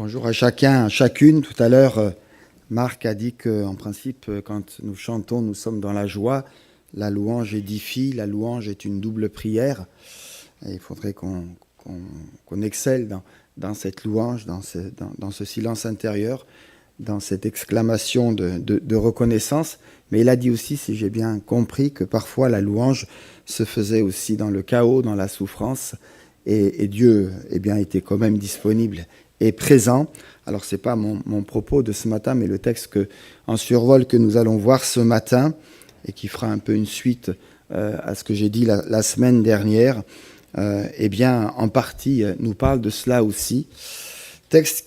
Bonjour à chacun, à chacune. Tout à l'heure, Marc a dit qu'en principe, quand nous chantons, nous sommes dans la joie. La louange édifie, la louange est une double prière. Et il faudrait qu'on excelle dans cette louange, dans ce silence intérieur, dans cette exclamation de reconnaissance. Mais il a dit aussi, si j'ai bien compris, que parfois la louange se faisait aussi dans le chaos, dans la souffrance. Et Dieu était quand même disponible et présent. Alors ce n'est pas mon propos de ce matin, mais le texte en survol que nous allons voir ce matin, et qui fera un peu une suite à ce que j'ai dit la semaine dernière, en partie nous parle de cela aussi. Texte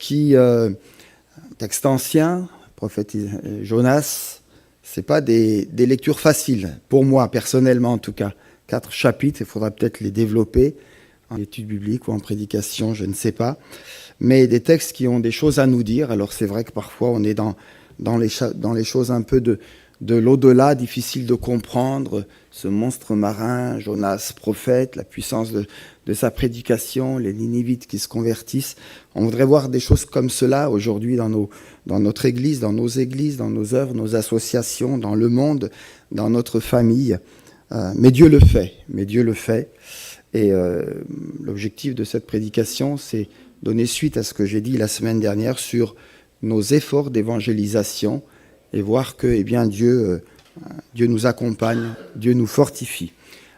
ancien, prophète Jonas, ce n'est pas des lectures faciles, pour moi personnellement en tout cas. 4 chapitres, il faudra peut-être les développer en études bibliques ou en prédication, je ne sais pas. Mais des textes qui ont des choses à nous dire. Alors c'est vrai que parfois on est dans les choses un peu de l'au-delà, difficile de comprendre, ce monstre marin, Jonas, prophète, la puissance de sa prédication, les Ninivites qui se convertissent. On voudrait voir des choses comme cela aujourd'hui dans notre église, dans nos églises, dans nos œuvres, nos associations, dans le monde, dans notre famille. Mais Dieu le fait. Et l'objectif de cette prédication, c'est donner suite à ce que j'ai dit la semaine dernière sur nos efforts d'évangélisation et voir que Dieu nous accompagne, Dieu nous fortifie.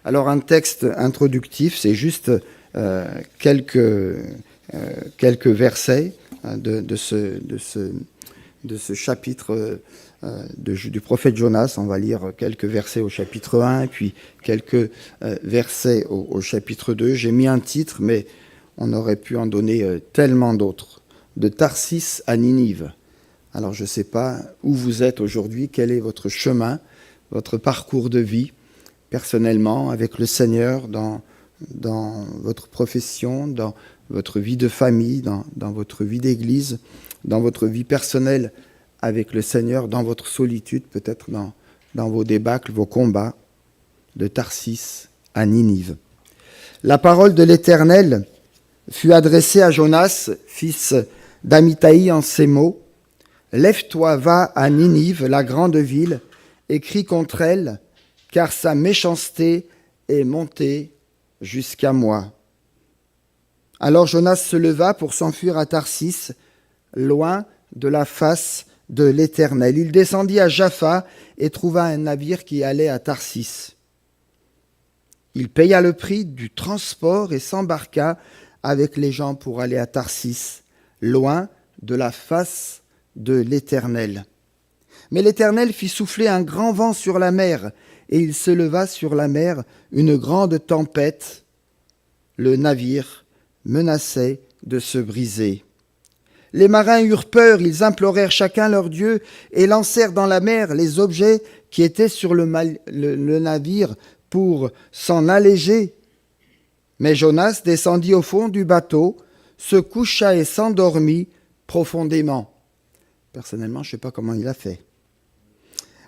Alors un texte introductif, c'est juste quelques versets de ce chapitre du prophète Jonas. On va lire quelques versets au chapitre 1 et puis quelques versets au chapitre 2. J'ai mis un titre, mais on aurait pu en donner tellement d'autres. De Tarsis à Ninive. Alors je ne sais pas où vous êtes aujourd'hui, quel est votre chemin, votre parcours de vie, personnellement, avec le Seigneur, dans votre profession, dans votre vie de famille, dans votre vie d'église, dans votre vie personnelle avec le Seigneur, dans votre solitude, peut-être dans vos débâcles, vos combats, de Tarsis à Ninive. La parole de l'Éternel fut adressée à Jonas, fils d'Amithaï, en ces mots. « Lève-toi, va à Ninive, la grande ville, et crie contre elle, car sa méchanceté est montée jusqu'à moi. » Alors Jonas se leva pour s'enfuir à Tarsis, loin de la face de l'Éternel. Il descendit à Jaffa et trouva un navire qui allait à Tarsis. Il paya le prix du transport et s'embarqua avec les gens pour aller à Tarsis, loin de la face de l'Éternel. Mais l'Éternel fit souffler un grand vent sur la mer, et il se leva sur la mer une grande tempête. Le navire menaçait de se briser. Les marins eurent peur, ils implorèrent chacun leur Dieu et lancèrent dans la mer les objets qui étaient sur le navire pour s'en alléger. Mais Jonas descendit au fond du bateau, se coucha et s'endormit profondément. Personnellement, je ne sais pas comment il a fait.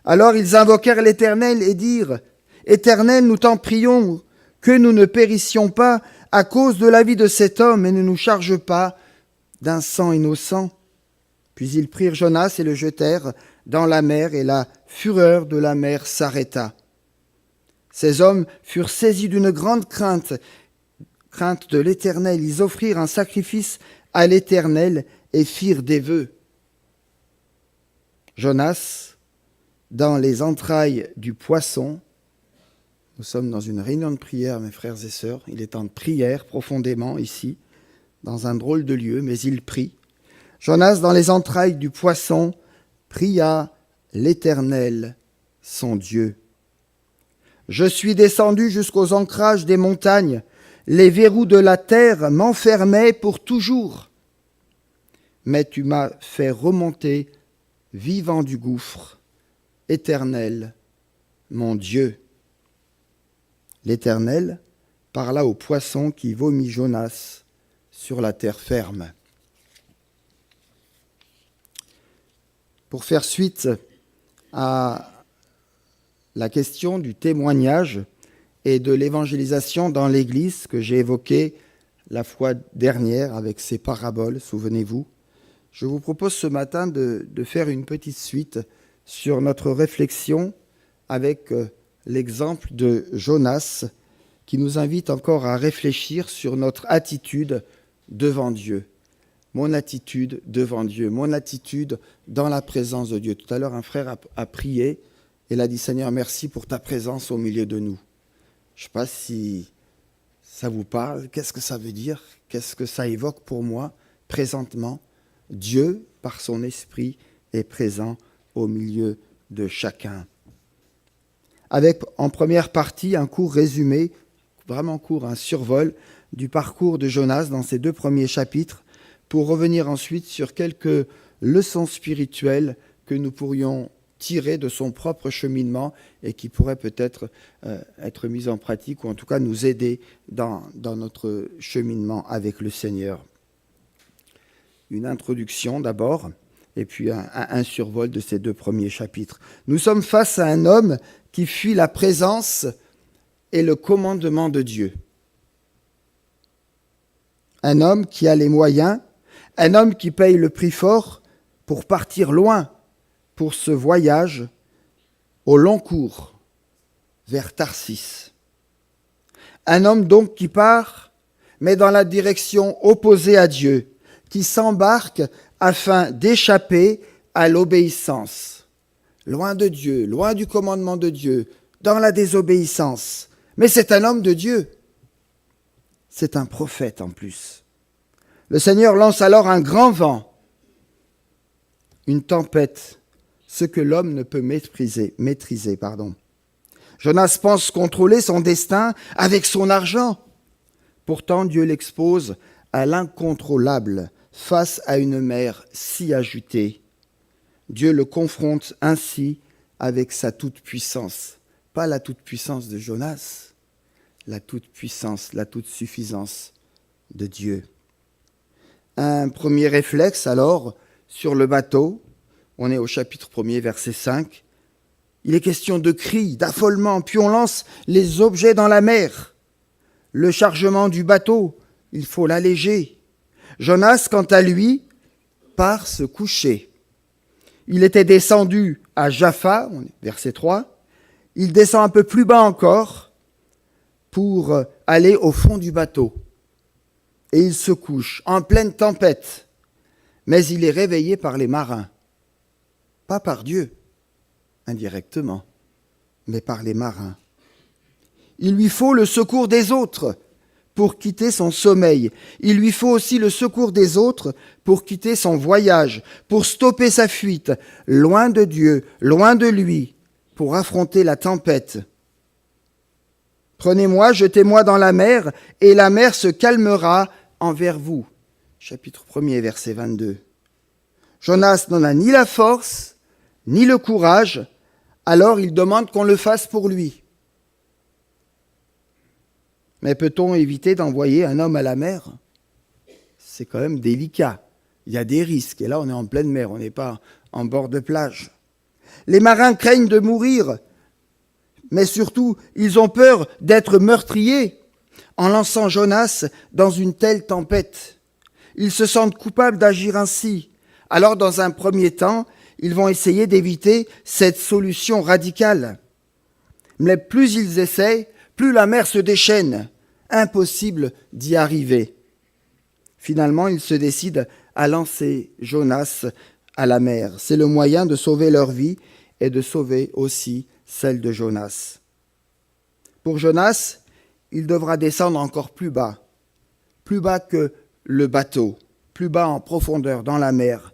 Alors ils invoquèrent l'Éternel et dirent « Éternel, nous t'en prions, que nous ne périssions pas à cause de la vie de cet homme et ne nous charge pas d'un sang innocent. » Puis ils prirent Jonas et le jetèrent dans la mer, et la fureur de la mer s'arrêta. Ces hommes furent saisis d'une grande crainte de l'Éternel. Ils offrirent un sacrifice à l'Éternel et firent des vœux. Jonas, dans les entrailles du poisson, nous sommes dans une réunion de prière, mes frères et sœurs. Il est en prière profondément ici, dans un drôle de lieu, mais il prie. Jonas, dans les entrailles du poisson, pria l'Éternel, son Dieu. « Je suis descendu jusqu'aux ancrages des montagnes. Les verrous de la terre m'enfermaient pour toujours. Mais tu m'as fait remonter vivant du gouffre. Éternel, mon Dieu. » L'Éternel parla au poisson qui vomit Jonas sur la terre ferme. Pour faire suite à la question du témoignage et de l'évangélisation dans l'Église que j'ai évoqué la fois dernière avec ces paraboles, souvenez-vous, Je vous propose ce matin de faire une petite suite sur notre réflexion avec l'exemple de Jonas qui nous invite encore à réfléchir sur notre attitude devant Dieu. Mon attitude devant Dieu, mon attitude dans la présence de Dieu. Tout à l'heure, un frère a prié et il a dit « Seigneur, merci pour ta présence au milieu de nous ». Je ne sais pas si ça vous parle, qu'est-ce que ça veut dire, qu'est-ce que ça évoque pour moi présentement. Dieu, par son esprit, est présent au milieu de chacun. Avec en première partie un court résumé, vraiment court, un survol du parcours de Jonas dans ses 2 premiers chapitres, pour revenir ensuite sur quelques leçons spirituelles que nous pourrions tirer de son propre cheminement et qui pourraient peut-être être mises en pratique ou en tout cas nous aider dans notre cheminement avec le Seigneur. Une introduction d'abord, et puis un survol de ces 2 premiers chapitres. Nous sommes face à un homme qui fuit la présence et le commandement de Dieu. Un homme qui a les moyens, un homme qui paye le prix fort pour partir loin pour ce voyage au long cours vers Tarsis. Un homme donc qui part, mais dans la direction opposée à Dieu, qui s'embarque afin d'échapper à l'obéissance. Loin de Dieu, loin du commandement de Dieu, dans la désobéissance. Mais c'est un homme de Dieu. C'est un prophète en plus. Le Seigneur lance alors un grand vent, une tempête, ce que l'homme ne peut maîtriser. Jonas pense contrôler son destin avec son argent. Pourtant, Dieu l'expose à l'incontrôlable face à une mer si agitée. Dieu le confronte ainsi avec sa toute-puissance. Pas la toute-puissance de Jonas, la toute-puissance, la toute-suffisance de Dieu. Un premier réflexe alors sur le bateau. On est au chapitre 1er, verset 5. Il est question de cris, d'affolement, puis on lance les objets dans la mer. Le chargement du bateau, il faut l'alléger. Jonas, quant à lui, part se coucher. Il était descendu à Jaffa, verset 3. Il descend un peu plus bas encore pour aller au fond du bateau. Et il se couche en pleine tempête. Mais il est réveillé par les marins. Pas par Dieu, indirectement, mais par les marins. Il lui faut le secours des autres pour quitter son sommeil. Il lui faut aussi le secours des autres pour quitter son voyage, pour stopper sa fuite, loin de Dieu, loin de lui, pour affronter la tempête. Prenez-moi, jetez-moi dans la mer, et la mer se calmera envers vous. Chapitre 1er, verset 22. Jonas n'en a ni la force, ni le courage, alors il demande qu'on le fasse pour lui. Mais peut-on éviter d'envoyer un homme à la mer ? C'est quand même délicat. Il y a des risques. Et là, on est en pleine mer, on n'est pas en bord de plage. Les marins craignent de mourir, mais surtout, ils ont peur d'être meurtriers en lançant Jonas dans une telle tempête. Ils se sentent coupables d'agir ainsi. Alors, dans un premier temps, ils vont essayer d'éviter cette solution radicale. Mais plus ils essaient, plus la mer se déchaîne. Impossible d'y arriver. Finalement, ils se décident à lancer Jonas à la mer. C'est le moyen de sauver leur vie et de sauver aussi celle de Jonas. Pour Jonas, il devra descendre encore plus bas que le bateau, plus bas en profondeur dans la mer,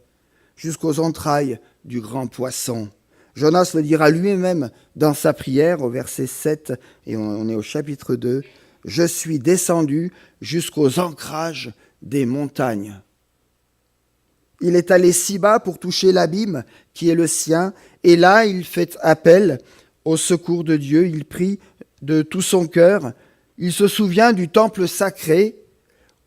jusqu'aux entrailles du grand poisson. Jonas le dira lui-même dans sa prière au verset 7, et on est au chapitre 2, « Je suis descendu jusqu'aux ancrages des montagnes ». Il est allé si bas pour toucher l'abîme qui est le sien, et là il fait appel au secours de Dieu, il prie de tout son cœur, il se souvient du temple sacré,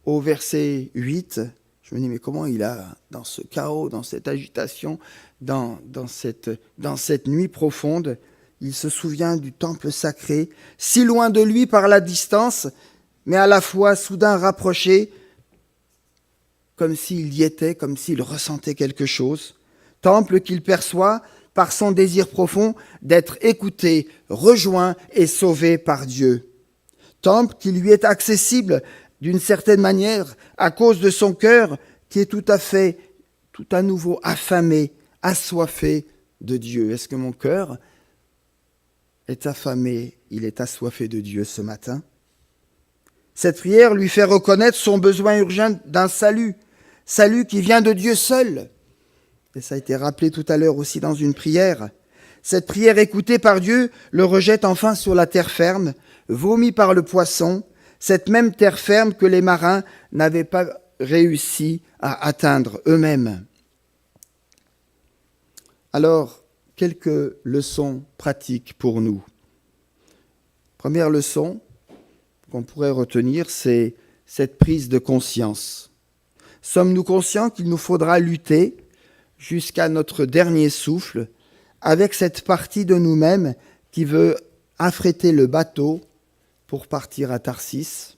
au verset 8, je me dis, mais comment il a, dans ce chaos, dans cette agitation, dans cette nuit profonde, il se souvient du temple sacré, si loin de lui par la distance, mais à la fois soudain rapproché. comme s'il y était, comme s'il ressentait quelque chose. Temple qu'il perçoit par son désir profond d'être écouté, rejoint et sauvé par Dieu. Temple qui lui est accessible d'une certaine manière à cause de son cœur qui est tout à nouveau affamé, assoiffé de Dieu. Est-ce que mon cœur est affamé, il est assoiffé de Dieu ce matin? Cette prière lui fait reconnaître son besoin urgent d'un salut qui vient de Dieu seul. Et ça a été rappelé tout à l'heure aussi dans une prière. Cette prière écoutée par Dieu le rejette enfin sur la terre ferme, vomi par le poisson, cette même terre ferme que les marins n'avaient pas réussi à atteindre eux-mêmes. Alors, quelques leçons pratiques pour nous. Première leçon qu'on pourrait retenir, c'est cette prise de conscience. Sommes-nous conscients qu'il nous faudra lutter jusqu'à notre dernier souffle avec cette partie de nous-mêmes qui veut affréter le bateau pour partir à Tarsis?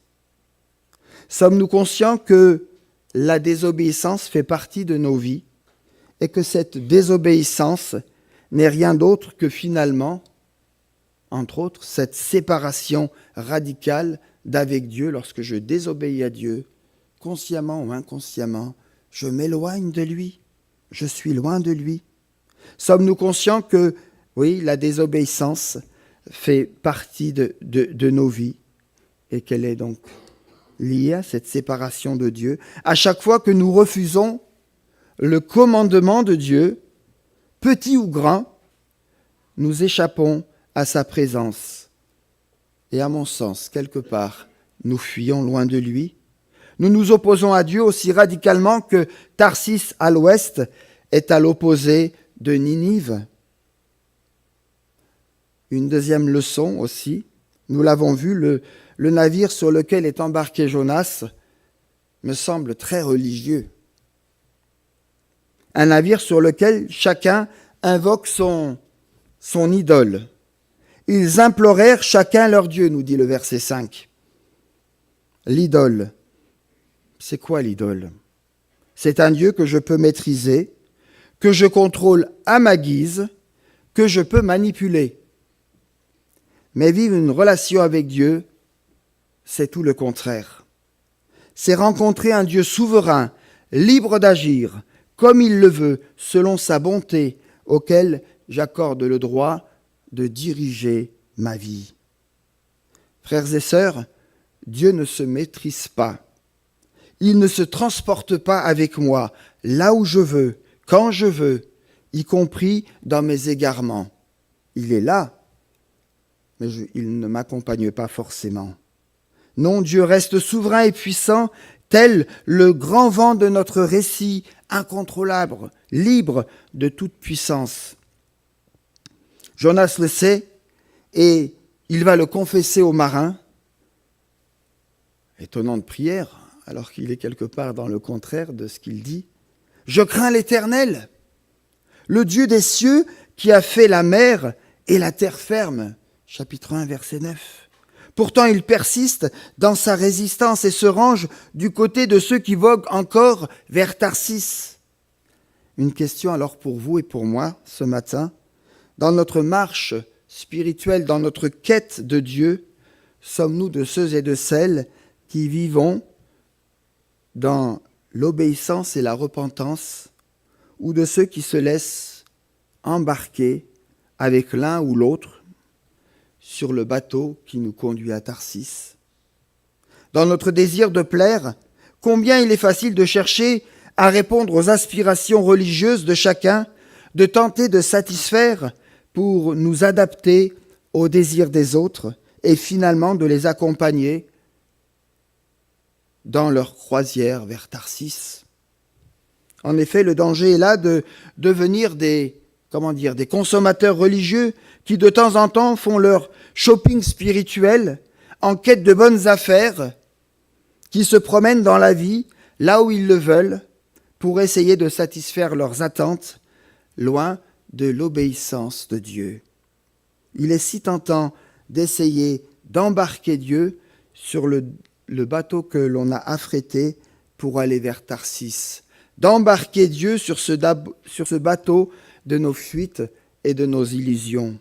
Sommes-nous conscients que la désobéissance fait partie de nos vies et que cette désobéissance n'est rien d'autre que finalement, entre autres, cette séparation radicale d'avec Dieu? Lorsque je désobéis à Dieu, consciemment ou inconsciemment, je m'éloigne de lui, je suis loin de lui. Sommes-nous conscients que, oui, la désobéissance fait partie de nos vies et qu'elle est donc liée à cette séparation de Dieu? À chaque fois que nous refusons le commandement de Dieu, petit ou grand, nous échappons à sa présence. Et à mon sens, quelque part, nous fuyons loin de lui. Nous nous opposons à Dieu aussi radicalement que Tarsis à l'ouest est à l'opposé de Ninive. Une deuxième leçon aussi, nous l'avons vu, le navire sur lequel est embarqué Jonas me semble très religieux. Un navire sur lequel chacun invoque son idole. Ils implorèrent chacun leur Dieu, nous dit le verset 5. L'idole. C'est quoi l'idole? C'est un Dieu que je peux maîtriser, que je contrôle à ma guise, que je peux manipuler. Mais vivre une relation avec Dieu, c'est tout le contraire. C'est rencontrer un Dieu souverain, libre d'agir, comme il le veut, selon sa bonté, auquel j'accorde le droit de diriger ma vie. Frères et sœurs, Dieu ne se maîtrise pas. Il ne se transporte pas avec moi, là où je veux, quand je veux, y compris dans mes égarements. Il est là, mais il ne m'accompagne pas forcément. Non, Dieu reste souverain et puissant, tel le grand vent de notre récit, incontrôlable, libre de toute puissance. Jonas le sait et il va le confesser aux marins. Étonnante prière, alors qu'il est quelque part dans le contraire de ce qu'il dit. Je crains l'Éternel, le Dieu des cieux qui a fait la mer et la terre ferme. Chapitre 1, verset 9. Pourtant, il persiste dans sa résistance et se range du côté de ceux qui voguent encore vers Tarsis. Une question alors pour vous et pour moi ce matin. Dans notre marche spirituelle, dans notre quête de Dieu, sommes-nous de ceux et de celles qui vivons dans l'obéissance et la repentance, ou de ceux qui se laissent embarquer avec l'un ou l'autre sur le bateau qui nous conduit à Tarsis? Dans notre désir de plaire, combien il est facile de chercher à répondre aux aspirations religieuses de chacun, de tenter de satisfaire pour nous adapter aux désirs des autres et finalement de les accompagner dans leur croisière vers Tarsis. En effet, le danger est là de devenir des consommateurs religieux qui de temps en temps font leur shopping spirituel en quête de bonnes affaires, qui se promènent dans la vie là où ils le veulent pour essayer de satisfaire leurs attentes, loin de l'obéissance de Dieu. Il est si tentant d'essayer d'embarquer Dieu sur le bateau que l'on a affrété pour aller vers Tarsis, d'embarquer Dieu sur ce bateau de nos fuites et de nos illusions.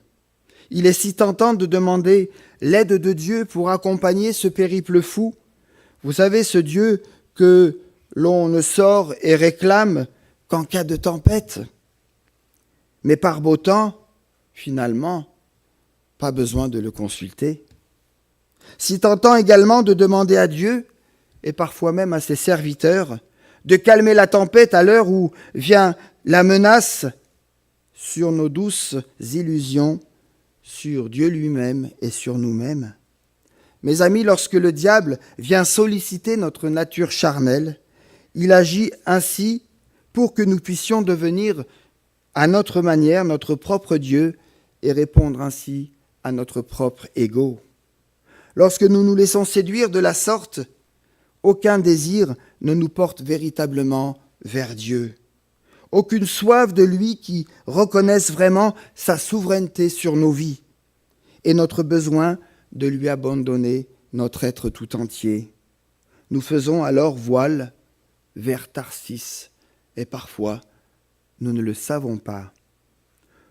Il est si tentant de demander l'aide de Dieu pour accompagner ce périple fou. Vous savez, ce Dieu que l'on ne sort et réclame qu'en cas de tempête. Mais par beau temps, finalement, pas besoin de le consulter. Si tentant également de demander à Dieu, et parfois même à ses serviteurs, de calmer la tempête à l'heure où vient la menace sur nos douces illusions, sur Dieu lui-même et sur nous-mêmes. Mes amis, lorsque le diable vient solliciter notre nature charnelle, il agit ainsi pour que nous puissions devenir à notre manière notre propre Dieu et répondre ainsi à notre propre ego. Lorsque nous nous laissons séduire de la sorte, aucun désir ne nous porte véritablement vers Dieu. Aucune soif de lui qui reconnaisse vraiment sa souveraineté sur nos vies et notre besoin de lui abandonner notre être tout entier. Nous faisons alors voile vers Tarsis et parfois nous ne le savons pas.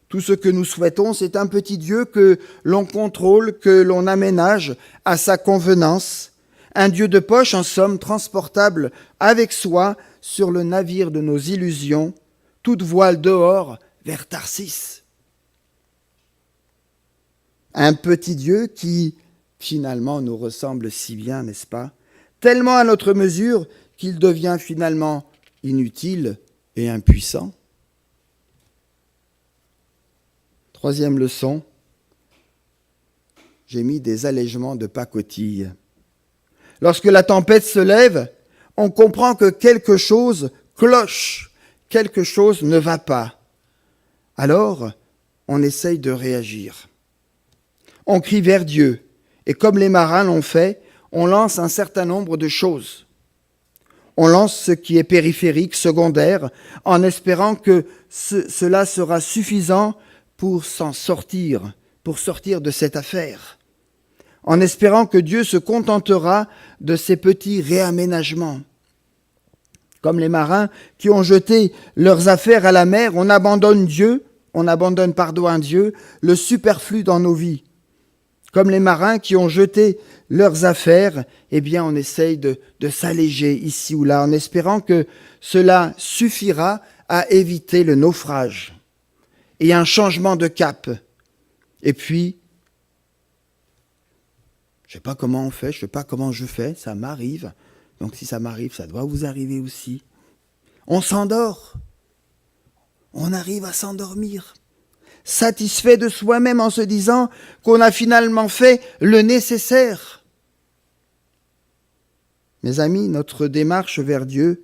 Tout ce que nous souhaitons, c'est un petit Dieu que l'on contrôle, que l'on aménage à sa convenance, un Dieu de poche, en somme, transportable avec soi sur le navire de nos illusions, toute voile dehors vers Tarsis. Un petit Dieu qui, finalement, nous ressemble si bien, n'est-ce pas? Tellement à notre mesure qu'il devient finalement inutile et impuissant. Troisième leçon, j'ai mis des allègements de pacotille. Lorsque la tempête se lève, on comprend que quelque chose cloche, quelque chose ne va pas. Alors, on essaye de réagir. On crie vers Dieu, et comme les marins l'ont fait, on lance un certain nombre de choses. On lance ce qui est périphérique, secondaire, en espérant que cela sera suffisant pour s'en sortir, pour sortir de cette affaire, en espérant que Dieu se contentera de ces petits réaménagements. Comme les marins qui ont jeté leurs affaires à la mer, on abandonne à Dieu le superflu dans nos vies. Comme les marins qui ont jeté leurs affaires, eh bien on essaye de s'alléger ici ou là, en espérant que cela suffira à éviter le naufrage et un changement de cap. Et puis, je ne sais pas comment on fait, je ne sais pas comment je fais, ça m'arrive. Donc si ça m'arrive, ça doit vous arriver aussi. On s'endort. On arrive à s'endormir, satisfait de soi-même en se disant qu'on a finalement fait le nécessaire. Mes amis, notre démarche vers Dieu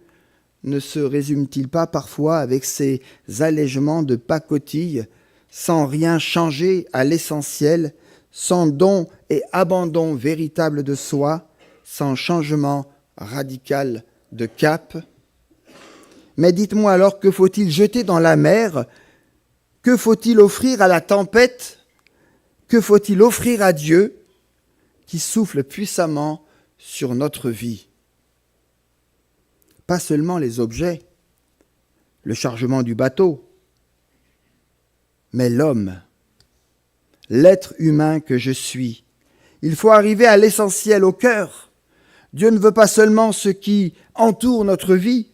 ne se résume-t-il pas parfois avec ces allègements de pacotille, sans rien changer à l'essentiel, sans don et abandon véritable de soi, sans changement radical de cap? Mais dites-moi alors, que faut-il jeter dans la mer? Que faut-il offrir à la tempête? Que faut-il offrir à Dieu qui souffle puissamment sur notre vie? Pas seulement les objets, le chargement du bateau, mais l'homme, l'être humain que je suis. Il faut arriver à l'essentiel, au cœur. Dieu ne veut pas seulement ce qui entoure notre vie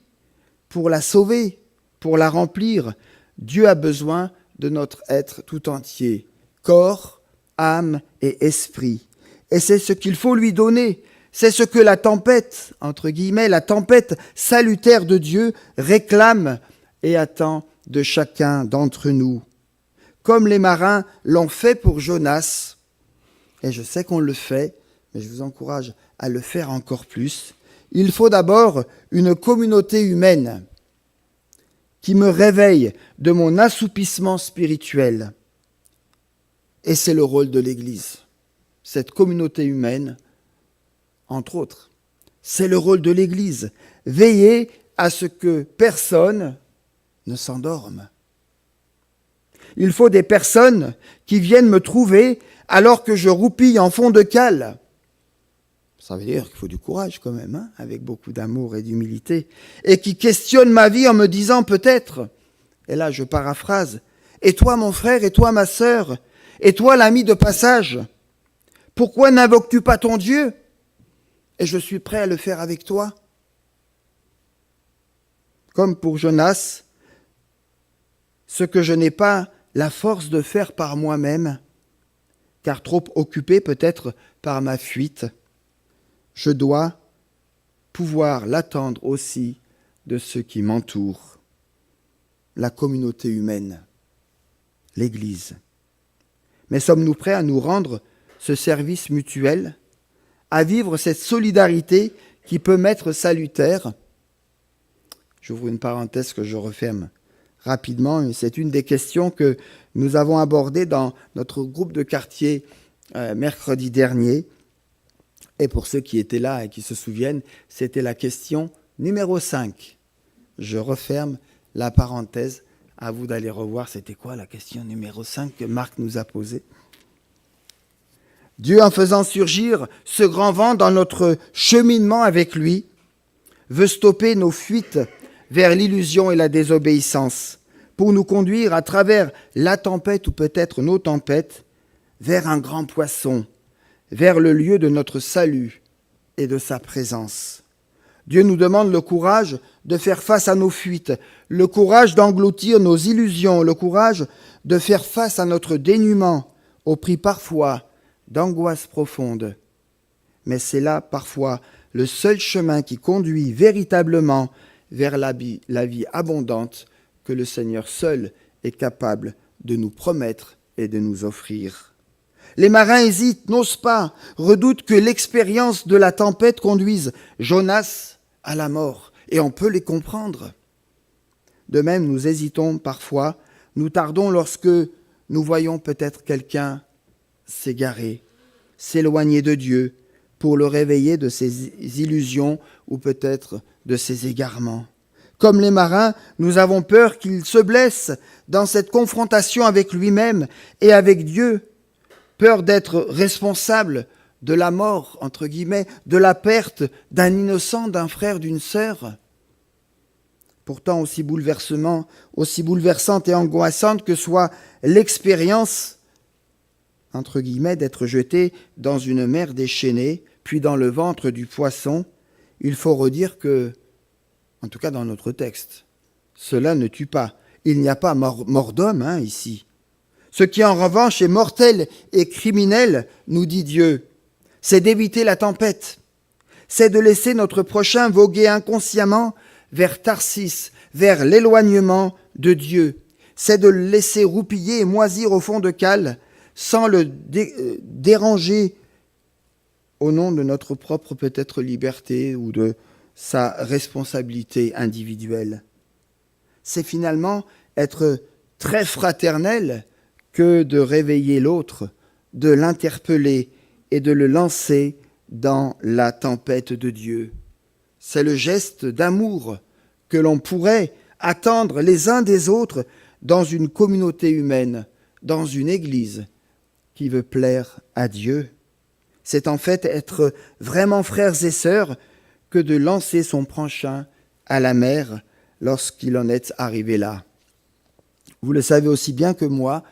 pour la sauver, pour la remplir. Dieu a besoin de notre être tout entier, corps, âme et esprit. Et c'est ce qu'il faut lui donner. C'est ce que la tempête, entre guillemets, la tempête salutaire de Dieu réclame et attend de chacun d'entre nous. Comme les marins l'ont fait pour Jonas, et je sais qu'on le fait, mais je vous encourage à le faire encore plus, il faut d'abord une communauté humaine qui me réveille de mon assoupissement spirituel. Et c'est le rôle de l'Église. Cette communauté humaine, entre autres, c'est le rôle de l'Église. Veiller à ce que personne ne s'endorme. Il faut des personnes qui viennent me trouver alors que je roupille en fond de cale. Ça veut dire qu'il faut du courage quand même, hein, avec beaucoup d'amour et d'humilité, et qui questionne ma vie en me disant peut-être, et là je paraphrase, et toi mon frère, et toi ma sœur, et toi l'ami de passage, pourquoi n'invoques-tu pas ton Dieu? Et je suis prêt à le faire avec toi. Comme pour Jonas, ce que je n'ai pas la force de faire par moi-même, car trop occupé peut-être par ma fuite, je dois pouvoir l'attendre aussi de ceux qui m'entourent, la communauté humaine, l'Église. Mais sommes-nous prêts à nous rendre ce service mutuel, à vivre cette solidarité qui peut m'être salutaire? J'ouvre une parenthèse que je referme rapidement. C'est une des questions que nous avons abordées dans notre groupe de quartier mercredi dernier. Et pour ceux qui étaient là et qui se souviennent, c'était la question numéro 5. Je referme la parenthèse. À vous d'aller revoir, c'était quoi la question numéro 5 que Marc nous a posée. Dieu, en faisant surgir ce grand vent dans notre cheminement avec lui, veut stopper nos fuites vers l'illusion et la désobéissance, pour nous conduire à travers la tempête ou peut-être nos tempêtes, vers un grand poisson, vers le lieu de notre salut et de sa présence. Dieu nous demande le courage de faire face à nos fuites, le courage d'engloutir nos illusions, le courage de faire face à notre dénuement, au prix parfois d'angoisse profonde. Mais c'est là parfois le seul chemin qui conduit véritablement vers la vie abondante que le Seigneur seul est capable de nous promettre et de nous offrir. Les marins hésitent, n'osent pas, redoutent que l'expérience de la tempête conduise Jonas à la mort, et on peut les comprendre. De même, nous hésitons parfois, nous tardons lorsque nous voyons peut-être quelqu'un s'égarer, s'éloigner de Dieu, pour le réveiller de ses illusions ou peut-être de ses égarements. Comme les marins, nous avons peur qu'il se blesse dans cette confrontation avec lui-même et avec Dieu, peur d'être responsable de la mort, entre guillemets, de la perte d'un innocent, d'un frère, d'une sœur. Pourtant, aussi bouleversante et angoissante que soit l'expérience, entre guillemets, d'être jeté dans une mer déchaînée, puis dans le ventre du poisson, il faut redire que, en tout cas dans notre texte, cela ne tue pas. Il n'y a pas mort d'homme ici. Ce qui en revanche est mortel et criminel, nous dit Dieu, c'est d'éviter la tempête, c'est de laisser notre prochain voguer inconsciemment vers Tarsis, vers l'éloignement de Dieu, c'est de le laisser roupiller et moisir au fond de cale, sans le déranger au nom de notre propre peut-être liberté ou de sa responsabilité individuelle. C'est finalement être très fraternel que de réveiller l'autre, de l'interpeller et de le lancer dans la tempête de Dieu. C'est le geste d'amour que l'on pourrait attendre les uns des autres dans une communauté humaine, dans une église qui veut plaire à Dieu. C'est en fait être vraiment frères et sœurs que de lancer son prochain à la mer lorsqu'il en est arrivé là. Vous le savez aussi bien que moi,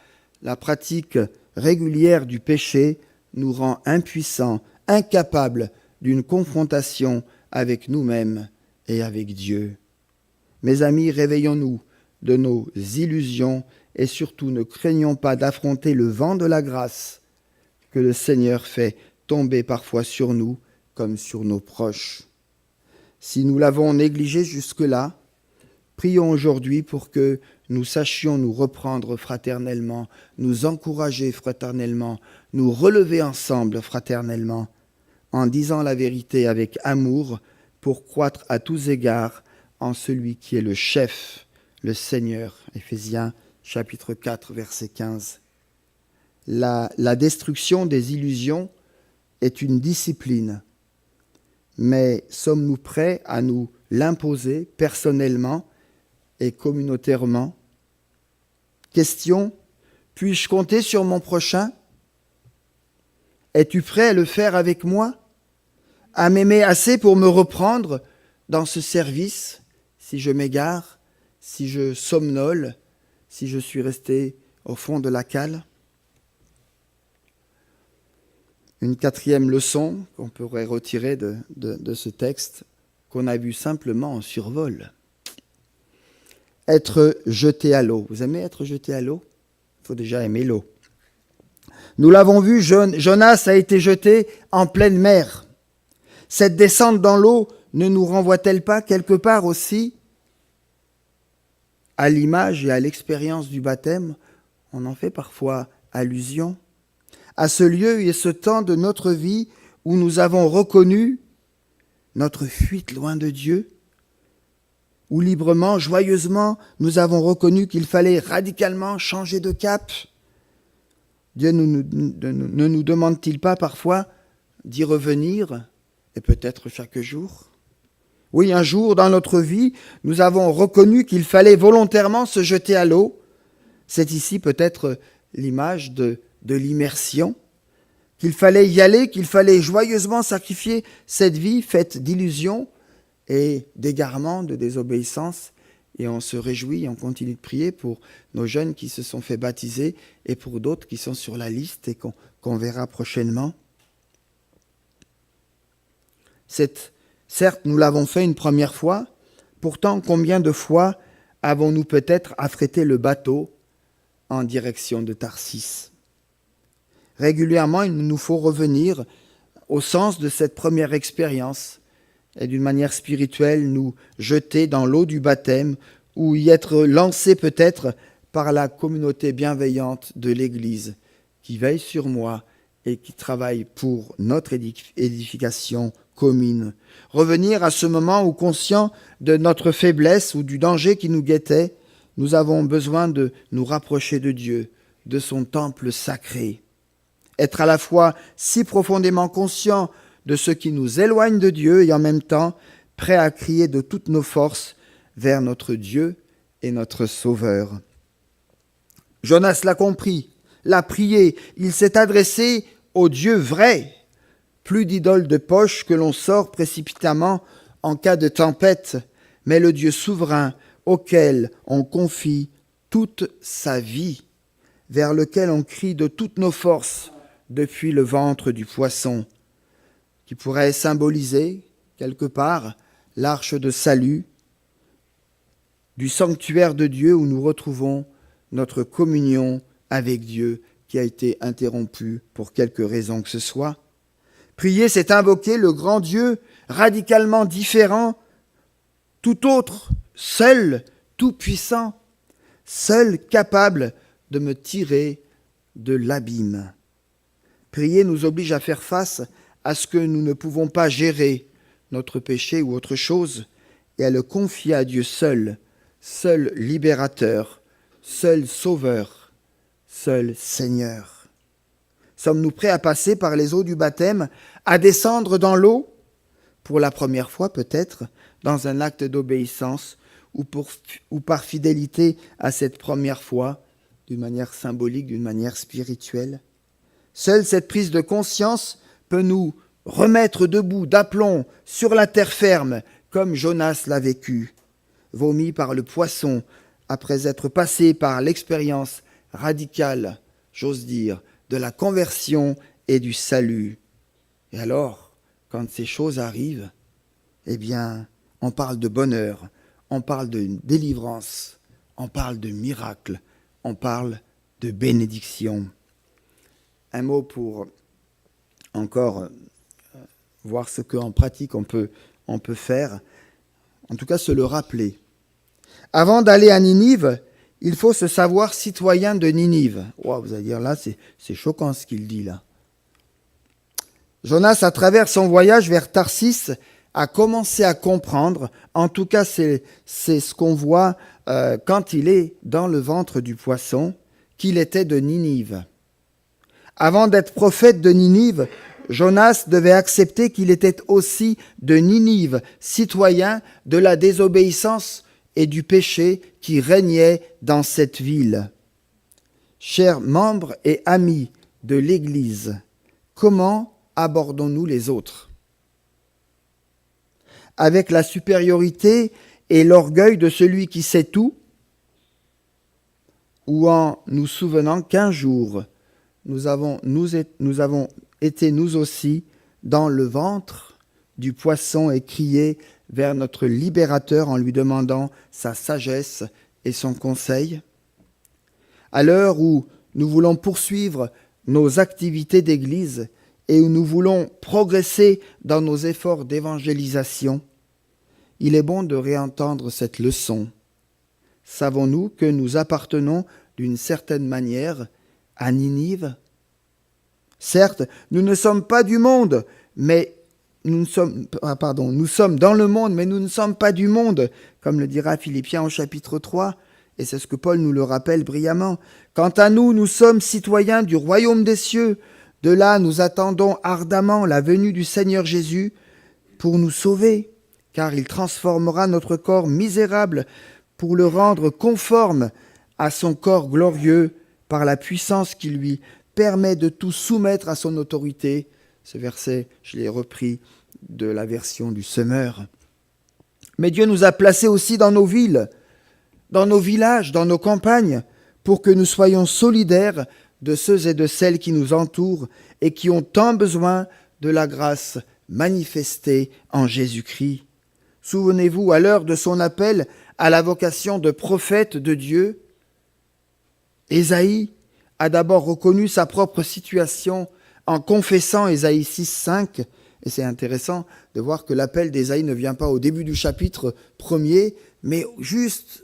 la pratique régulière du péché nous rend impuissants, incapables d'une confrontation avec nous-mêmes et avec Dieu. Mes amis, réveillons-nous de nos illusions et surtout ne craignons pas d'affronter le vent de la grâce que le Seigneur fait tomber parfois sur nous comme sur nos proches. Si nous l'avons négligé jusque-là, prions aujourd'hui pour que nous sachions nous reprendre fraternellement, nous encourager fraternellement, nous relever ensemble fraternellement, en disant la vérité avec amour pour croître à tous égards en celui qui est le chef, le Seigneur. Éphésiens chapitre 4, verset 15. La destruction des illusions est une discipline, mais sommes-nous prêts à nous l'imposer personnellement et communautairement? Question, puis-je compter sur mon prochain? Es-tu prêt à le faire avec moi? à m'aimer assez pour me reprendre dans ce service si je m'égare, si je somnole, si je suis resté au fond de la cale? Une quatrième leçon qu'on pourrait retirer de ce texte, qu'on a vu simplement en survol. Être jeté à l'eau. Vous aimez être jeté à l'eau? Il faut déjà aimer l'eau. Nous l'avons vu, Jonas a été jeté en pleine mer. Cette descente dans l'eau ne nous renvoie-t-elle pas quelque part aussi à l'image et à l'expérience du baptême? On en fait parfois allusion. À ce lieu et ce temps de notre vie où nous avons reconnu notre fuite loin de Dieu, où librement, joyeusement, nous avons reconnu qu'il fallait radicalement changer de cap. Dieu ne nous demande-t-il pas parfois d'y revenir, et peut-être chaque jour? Oui, un jour dans notre vie, nous avons reconnu qu'il fallait volontairement se jeter à l'eau. C'est ici peut-être l'image de l'immersion, qu'il fallait y aller, qu'il fallait joyeusement sacrifier cette vie faite d'illusions et d'égarements, de désobéissance. Et on se réjouit, on continue de prier pour nos jeunes qui se sont fait baptiser et pour d'autres qui sont sur la liste et qu'on verra prochainement. Certes, nous l'avons fait une première fois, pourtant combien de fois avons-nous peut-être affrété le bateau en direction de Tarsis? Régulièrement, il nous faut revenir au sens de cette première expérience et d'une manière spirituelle nous jeter dans l'eau du baptême ou y être lancé peut-être par la communauté bienveillante de l'Église qui veille sur moi et qui travaille pour notre édification commune. Revenir à ce moment où, conscient de notre faiblesse ou du danger qui nous guettait, nous avons besoin de nous rapprocher de Dieu, de son temple sacré. Être à la fois si profondément conscient de ce qui nous éloigne de Dieu et en même temps prêt à crier de toutes nos forces vers notre Dieu et notre Sauveur. Jonas l'a compris, l'a prié, il s'est adressé au Dieu vrai, plus d'idole de poche que l'on sort précipitamment en cas de tempête, mais le Dieu souverain auquel on confie toute sa vie, vers lequel on crie de toutes nos forces depuis le ventre du poisson, qui pourrait symboliser, quelque part, l'arche de salut, du sanctuaire de Dieu où nous retrouvons notre communion avec Dieu qui a été interrompue pour quelque raison que ce soit. Prier, c'est invoquer le grand Dieu radicalement différent, tout autre, seul, tout-puissant, seul capable de me tirer de l'abîme. Prier nous oblige à faire face à ce que nous ne pouvons pas gérer, notre péché ou autre chose, et à le confier à Dieu seul, seul libérateur, seul sauveur, seul Seigneur. Sommes-nous prêts à passer par les eaux du baptême, à descendre dans l'eau, pour la première fois peut-être, dans un acte d'obéissance ou par fidélité à cette première fois, d'une manière symbolique, d'une manière spirituelle? Seule cette prise de conscience peut nous remettre debout d'aplomb sur la terre ferme, comme Jonas l'a vécu, vomi par le poisson, après être passé par l'expérience radicale, j'ose dire, de la conversion et du salut. Et alors, quand ces choses arrivent, eh bien, on parle de bonheur, on parle de délivrance, on parle de miracle, on parle de bénédiction. Un mot pour encore voir ce qu'en pratique on peut faire, en tout cas se le rappeler. Avant d'aller à Ninive, il faut se savoir citoyen de Ninive. Wow, vous allez dire là, c'est choquant ce qu'il dit là. Jonas, à travers son voyage vers Tarsis, a commencé à comprendre, en tout cas c'est ce qu'on voit quand il est dans le ventre du poisson, qu'il était de Ninive. Avant d'être prophète de Ninive, Jonas devait accepter qu'il était aussi de Ninive, citoyen de la désobéissance et du péché qui régnait dans cette ville. Chers membres et amis de l'Église, comment abordons-nous les autres? avec la supériorité et l'orgueil de celui qui sait tout, ou en nous souvenant qu'un jour, nous avons été nous aussi dans le ventre du poisson et crié vers notre libérateur en lui demandant sa sagesse et son conseil. À l'heure où nous voulons poursuivre nos activités d'église et où nous voulons progresser dans nos efforts d'évangélisation, il est bon de réentendre cette leçon. Savons-nous que nous appartenons d'une certaine manière à Ninive? Certes, nous ne sommes pas du monde, mais nous sommes dans le monde, mais nous ne sommes pas du monde, comme le dira Philippiens au chapitre 3, et c'est ce que Paul nous le rappelle brillamment. Quant à nous, nous sommes citoyens du royaume des cieux. De là, nous attendons ardemment la venue du Seigneur Jésus pour nous sauver, car il transformera notre corps misérable pour le rendre conforme à son corps glorieux par la puissance qui lui permet de tout soumettre à son autorité. Ce verset, je l'ai repris de la version du Semeur. Mais Dieu nous a placés aussi dans nos villes, dans nos villages, dans nos campagnes, pour que nous soyons solidaires de ceux et de celles qui nous entourent et qui ont tant besoin de la grâce manifestée en Jésus-Christ. Souvenez-vous, à l'heure de son appel à la vocation de prophète de Dieu, Ésaïe a d'abord reconnu sa propre situation en confessant Ésaïe 6,5, et c'est intéressant de voir que l'appel d'Ésaïe ne vient pas au début du chapitre 1er, mais juste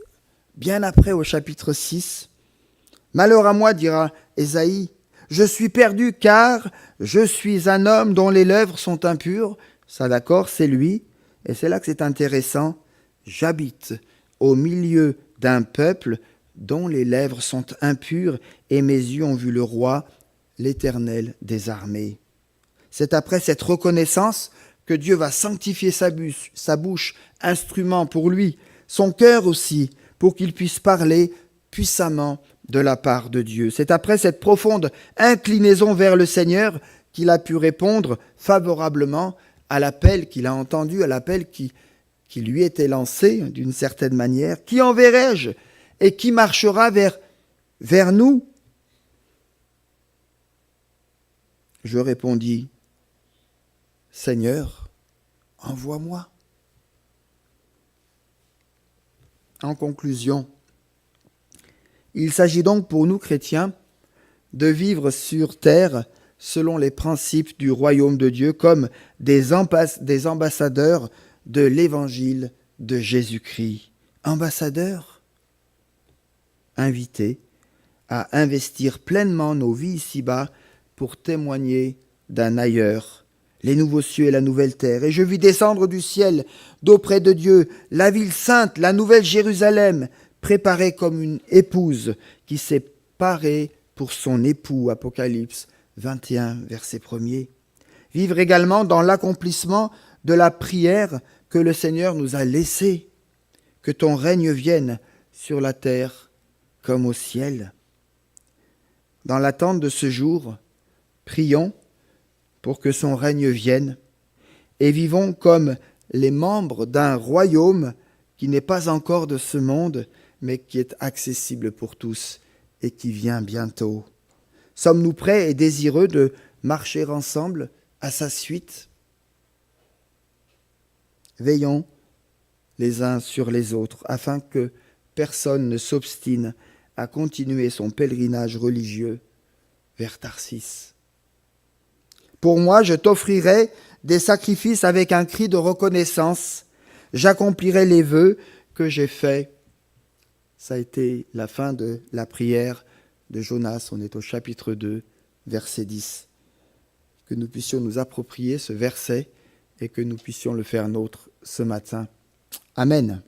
bien après au chapitre 6. « Malheur à moi, dira Ésaïe, je suis perdu car je suis un homme dont les lèvres sont impures. » Ça d'accord, c'est lui, et c'est là que c'est intéressant. « J'habite au milieu d'un peuple dont les lèvres sont impures, et mes yeux ont vu le roi, l'Éternel des armées. » C'est après cette reconnaissance que Dieu va sanctifier sa bouche, instrument pour lui, son cœur aussi, pour qu'il puisse parler puissamment de la part de Dieu. C'est après cette profonde inclinaison vers le Seigneur qu'il a pu répondre favorablement à l'appel qu'il a entendu, à l'appel qui lui était lancé d'une certaine manière. « Qui enverrai-je et qui marchera vers nous ?» Je répondis, « Seigneur, envoie-moi. » En conclusion, il s'agit donc pour nous chrétiens de vivre sur terre selon les principes du royaume de Dieu comme des ambassadeurs de l'évangile de Jésus-Christ. Ambassadeurs, invités à investir pleinement nos vies ici-bas pour témoigner d'un ailleurs, les nouveaux cieux et la nouvelle terre. Et je vis descendre du ciel, d'auprès de Dieu, la ville sainte, la nouvelle Jérusalem, préparée comme une épouse qui s'est parée pour son époux. Apocalypse 21, verset 1er. Vivre également dans l'accomplissement de la prière que le Seigneur nous a laissée. Que ton règne vienne sur la terre comme au ciel. Dans l'attente de ce jour, prions pour que son règne vienne et vivons comme les membres d'un royaume qui n'est pas encore de ce monde, mais qui est accessible pour tous et qui vient bientôt. Sommes-nous prêts et désireux de marcher ensemble à sa suite? Veillons les uns sur les autres, afin que personne ne s'obstine à continuer son pèlerinage religieux vers Tarsis. Pour moi, je t'offrirai des sacrifices avec un cri de reconnaissance. J'accomplirai les vœux que j'ai faits. Ça a été la fin de la prière de Jonas. On est au chapitre 2, verset 10. Que nous puissions nous approprier ce verset et que nous puissions le faire nôtre ce matin. Amen.